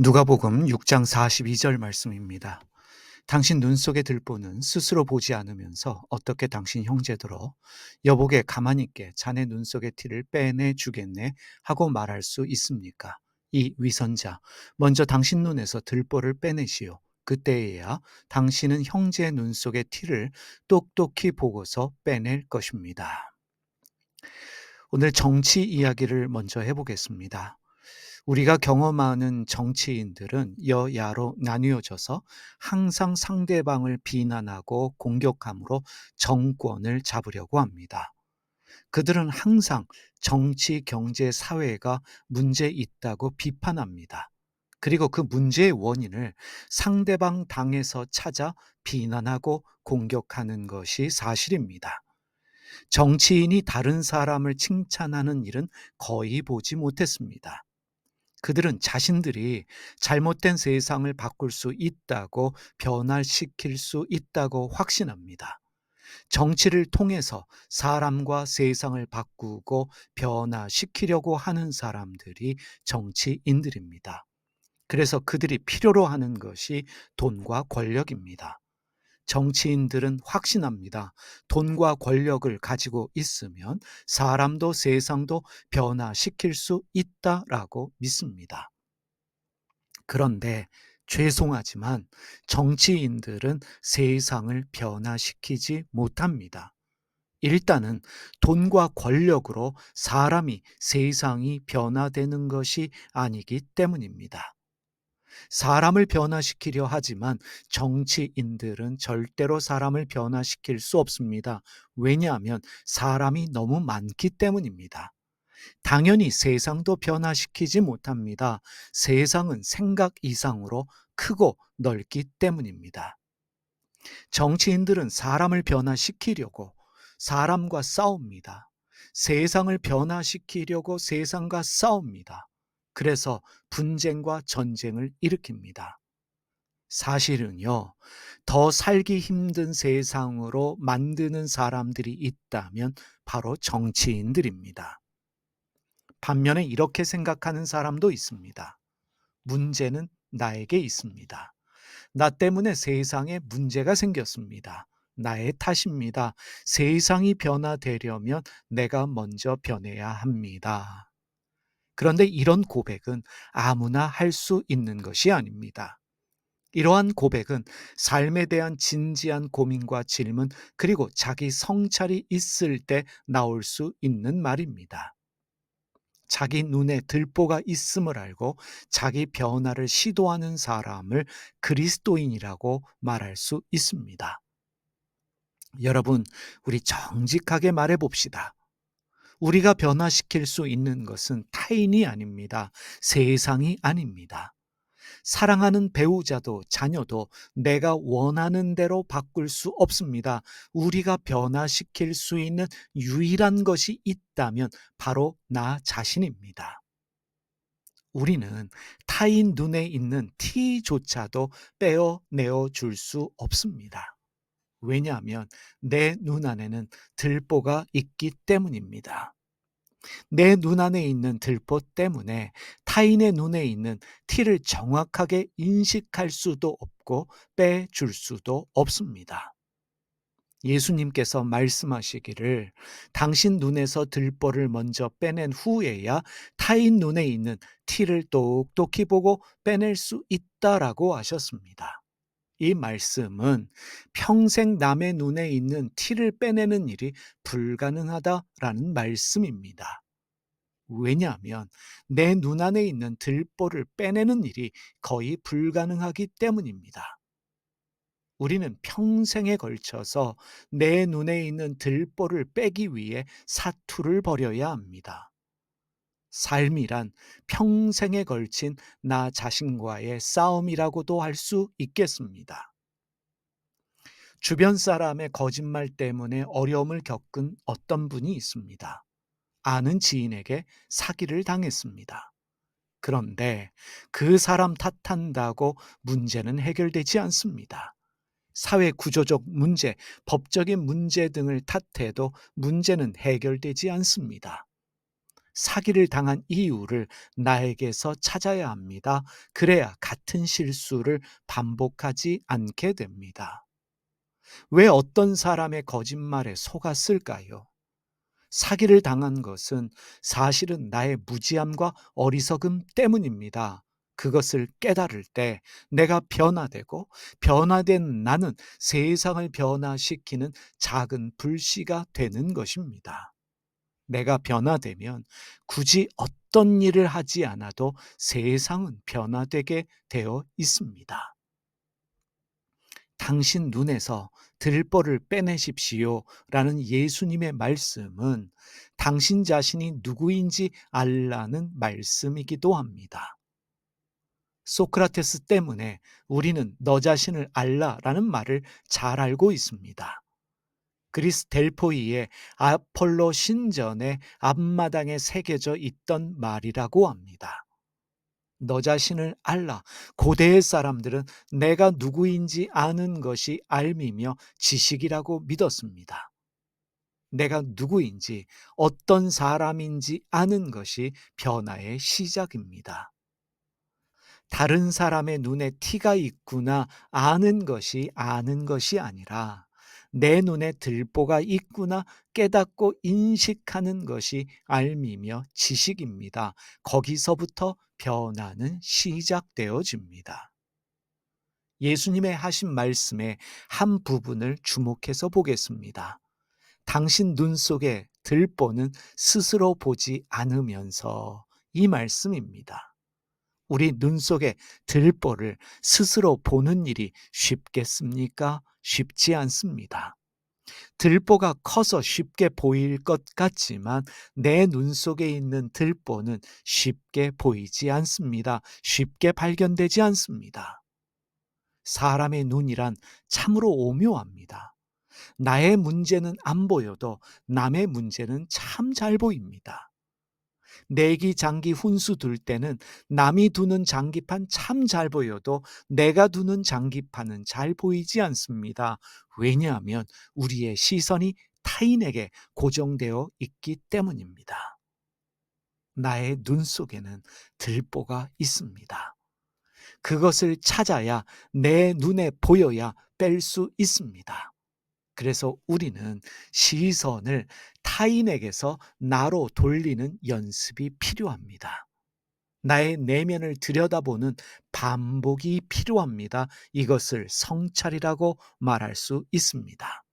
누가복음 6장 42절 말씀입니다. 당신 눈 속의 들보는 스스로 보지 않으면서 어떻게 당신 형제들어 여보게 가만히 있게 자네 눈 속의 티를 빼내 주겠네 하고 말할 수 있습니까? 이 위선자, 먼저 당신 눈에서 들보를 빼내시오. 그때에야 당신은 형제의 눈 속의 티를 똑똑히 보고서 빼낼 것입니다. 오늘 정치 이야기를 먼저 해보겠습니다. 우리가 경험하는 정치인들은 여야로 나뉘어져서 항상 상대방을 비난하고 공격함으로 정권을 잡으려고 합니다. 그들은 항상 정치, 경제, 사회가 문제 있다고 비판합니다. 그리고 그 문제의 원인을 상대방 당에서 찾아 비난하고 공격하는 것이 사실입니다. 정치인이 다른 사람을 칭찬하는 일은 거의 보지 못했습니다. 그들은 자신들이 잘못된 세상을 바꿀 수 있다고 변화시킬 수 있다고 확신합니다. 정치를 통해서 사람과 세상을 바꾸고 변화시키려고 하는 사람들이 정치인들입니다. 그래서 그들이 필요로 하는 것이 돈과 권력입니다. 정치인들은 확신합니다. 돈과 권력을 가지고 있으면 사람도 세상도 변화시킬 수 있다라고 믿습니다. 그런데 죄송하지만 정치인들은 세상을 변화시키지 못합니다. 일단은 돈과 권력으로 사람이 세상이 변화되는 것이 아니기 때문입니다. 사람을 변화시키려 하지만 정치인들은 절대로 사람을 변화시킬 수 없습니다. 왜냐하면 사람이 너무 많기 때문입니다. 당연히 세상도 변화시키지 못합니다. 세상은 생각 이상으로 크고 넓기 때문입니다. 정치인들은 사람을 변화시키려고 사람과 싸웁니다. 세상을 변화시키려고 세상과 싸웁니다. 그래서 분쟁과 전쟁을 일으킵니다. 사실은요, 더 살기 힘든 세상으로 만드는 사람들이 있다면 바로 정치인들입니다. 반면에 이렇게 생각하는 사람도 있습니다. 문제는 나에게 있습니다. 나 때문에 세상에 문제가 생겼습니다. 나의 탓입니다. 세상이 변화되려면 내가 먼저 변해야 합니다. 그런데 이런 고백은 아무나 할 수 있는 것이 아닙니다. 이러한 고백은 삶에 대한 진지한 고민과 질문, 그리고 자기 성찰이 있을 때 나올 수 있는 말입니다. 자기 눈에 들보가 있음을 알고 자기 변화를 시도하는 사람을 그리스도인이라고 말할 수 있습니다. 여러분, 우리 정직하게 말해 봅시다. 우리가 변화시킬 수 있는 것은 타인이 아닙니다. 세상이 아닙니다. 사랑하는 배우자도 자녀도 내가 원하는 대로 바꿀 수 없습니다. 우리가 변화시킬 수 있는 유일한 것이 있다면 바로 나 자신입니다. 우리는 타인 눈에 있는 티조차도 빼어내어 줄 수 없습니다. 왜냐하면 내 눈 안에는 들보가 있기 때문입니다. 내 눈 안에 있는 들보 때문에 타인의 눈에 있는 티를 정확하게 인식할 수도 없고 빼줄 수도 없습니다. 예수님께서 말씀하시기를 당신 눈에서 들보를 먼저 빼낸 후에야 타인 눈에 있는 티를 똑똑히 보고 빼낼 수 있다라고 하셨습니다. 이 말씀은 평생 남의 눈에 있는 티를 빼내는 일이 불가능하다라는 말씀입니다. 왜냐하면 내 눈 안에 있는 들보를 빼내는 일이 거의 불가능하기 때문입니다. 우리는 평생에 걸쳐서 내 눈에 있는 들보를 빼기 위해 사투를 벌여야 합니다. 삶이란 평생에 걸친 나 자신과의 싸움이라고도 할 수 있겠습니다. 주변 사람의 거짓말 때문에 어려움을 겪은 어떤 분이 있습니다. 아는 지인에게 사기를 당했습니다. 그런데 그 사람 탓한다고 문제는 해결되지 않습니다. 사회 구조적 문제, 법적인 문제 등을 탓해도 문제는 해결되지 않습니다. 사기를 당한 이유를 나에게서 찾아야 합니다. 그래야 같은 실수를 반복하지 않게 됩니다. 왜 어떤 사람의 거짓말에 속았을까요? 사기를 당한 것은 사실은 나의 무지함과 어리석음 때문입니다. 그것을 깨달을 때 내가 변화되고, 변화된 나는 세상을 변화시키는 작은 불씨가 되는 것입니다. 내가 변화되면 굳이 어떤 일을 하지 않아도 세상은 변화되게 되어 있습니다. 당신 눈에서 들보를 빼내십시오 라는 예수님의 말씀은 당신 자신이 누구인지 알라는 말씀이기도 합니다. 소크라테스 때문에 우리는 너 자신을 알라라는 말을 잘 알고 있습니다. 그리스 델포이의 아폴로 신전의 앞마당에 새겨져 있던 말이라고 합니다. 너 자신을 알라. 고대의 사람들은 내가 누구인지 아는 것이 알미며 지식이라고 믿었습니다. 내가 누구인지, 어떤 사람인지 아는 것이 변화의 시작입니다. 다른 사람의 눈에 티가 있구나 아는 것이 아니라 내 눈에 들보가 있구나 깨닫고 인식하는 것이 알미며 지식입니다. 거기서부터 변화는 시작되어집니다. 예수님의 하신 말씀의 한 부분을 주목해서 보겠습니다. 당신 눈 속에 들보는 스스로 보지 않으면서, 이 말씀입니다. 우리 눈 속에 들보를 스스로 보는 일이 쉽겠습니까? 쉽지 않습니다. 들보가 커서 쉽게 보일 것 같지만 내 눈 속에 있는 들보는 쉽게 보이지 않습니다. 쉽게 발견되지 않습니다. 사람의 눈이란 참으로 오묘합니다. 나의 문제는 안 보여도 남의 문제는 참 잘 보입니다. 내기 장기 훈수 둘 때는 남이 두는 장기판 참 잘 보여도 내가 두는 장기판은 잘 보이지 않습니다. 왜냐하면 우리의 시선이 타인에게 고정되어 있기 때문입니다. 나의 눈 속에는 들보가 있습니다. 그것을 찾아야, 내 눈에 보여야 뺄 수 있습니다. 그래서 우리는 시선을 타인에게서 나로 돌리는 연습이 필요합니다. 나의 내면을 들여다보는 반복이 필요합니다. 이것을 성찰이라고 말할 수 있습니다.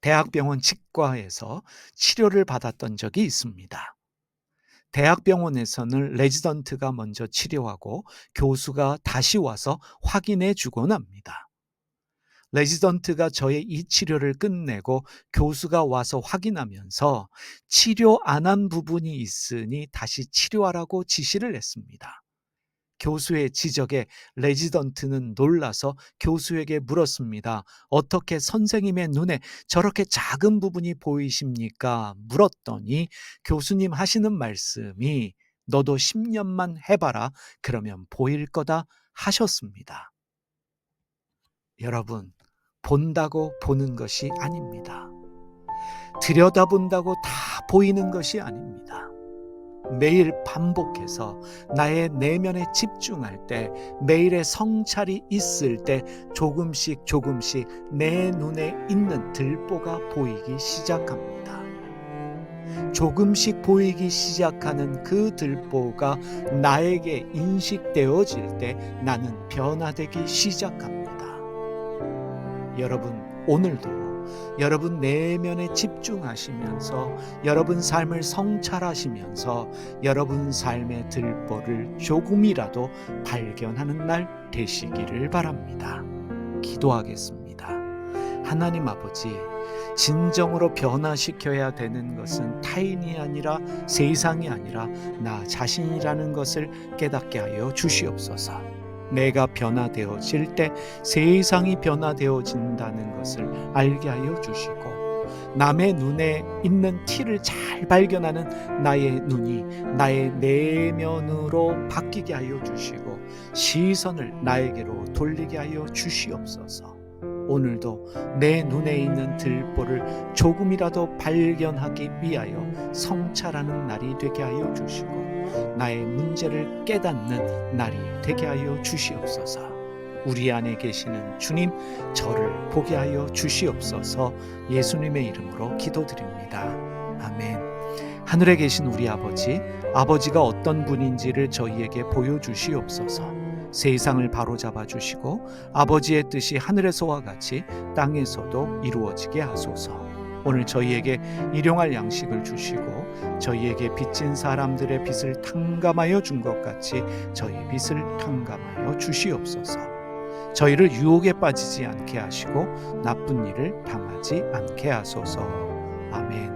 대학병원 치과에서 치료를 받았던 적이 있습니다. 대학병원에서는 레지던트가 먼저 치료하고 교수가 다시 와서 확인해 주곤 합니다. 레지던트가 저의 이 치료를 끝내고 교수가 와서 확인하면서 치료 안 한 부분이 있으니 다시 치료하라고 지시를 했습니다. 교수의 지적에 레지던트는 놀라서 교수에게 물었습니다. 어떻게 선생님의 눈에 저렇게 작은 부분이 보이십니까? 물었더니 교수님 하시는 말씀이 너도 10년만 해봐라. 그러면 보일 거다 하셨습니다. 여러분, 본다고 보는 것이 아닙니다. 들여다본다고 다 보이는 것이 아닙니다. 매일 반복해서 나의 내면에 집중할 때, 매일의 성찰이 있을 때 조금씩 내 눈에 있는 들보가 보이기 시작합니다. 조금씩 보이기 시작하는 그 들보가 나에게 인식되어질 때 나는 변화되기 시작합니다. 여러분, 오늘도 여러분 내면에 집중하시면서 여러분 삶을 성찰하시면서 여러분 삶의 들보를 조금이라도 발견하는 날 되시기를 바랍니다. 기도하겠습니다. 하나님 아버지, 진정으로 변화시켜야 되는 것은 타인이 아니라 세상이 아니라 나 자신이라는 것을 깨닫게 하여 주시옵소서. 내가 변화되어질 때 세상이 변화되어진다는 것을 알게 하여 주시고, 남의 눈에 있는 티를 잘 발견하는 나의 눈이 나의 내면으로 바뀌게 하여 주시고 시선을 나에게로 돌리게 하여 주시옵소서. 오늘도 내 눈에 있는 들보를 조금이라도 발견하기 위하여 성찰하는 날이 되게 하여 주시고 나의 문제를 깨닫는 날이 되게 하여 주시옵소서. 우리 안에 계시는 주님, 저를 보게 하여 주시옵소서. 예수님의 이름으로 기도드립니다. 아멘. 하늘에 계신 우리 아버지, 아버지가 어떤 분인지를 저희에게 보여주시옵소서. 세상을 바로잡아 주시고 아버지의 뜻이 하늘에서와 같이 땅에서도 이루어지게 하소서. 오늘 저희에게 일용할 양식을 주시고 저희에게 빚진 사람들의 빚을 탕감하여 준 것 같이 저희 빚을 탕감하여 주시옵소서. 저희를 유혹에 빠지지 않게 하시고 나쁜 일을 당하지 않게 하소서. 아멘.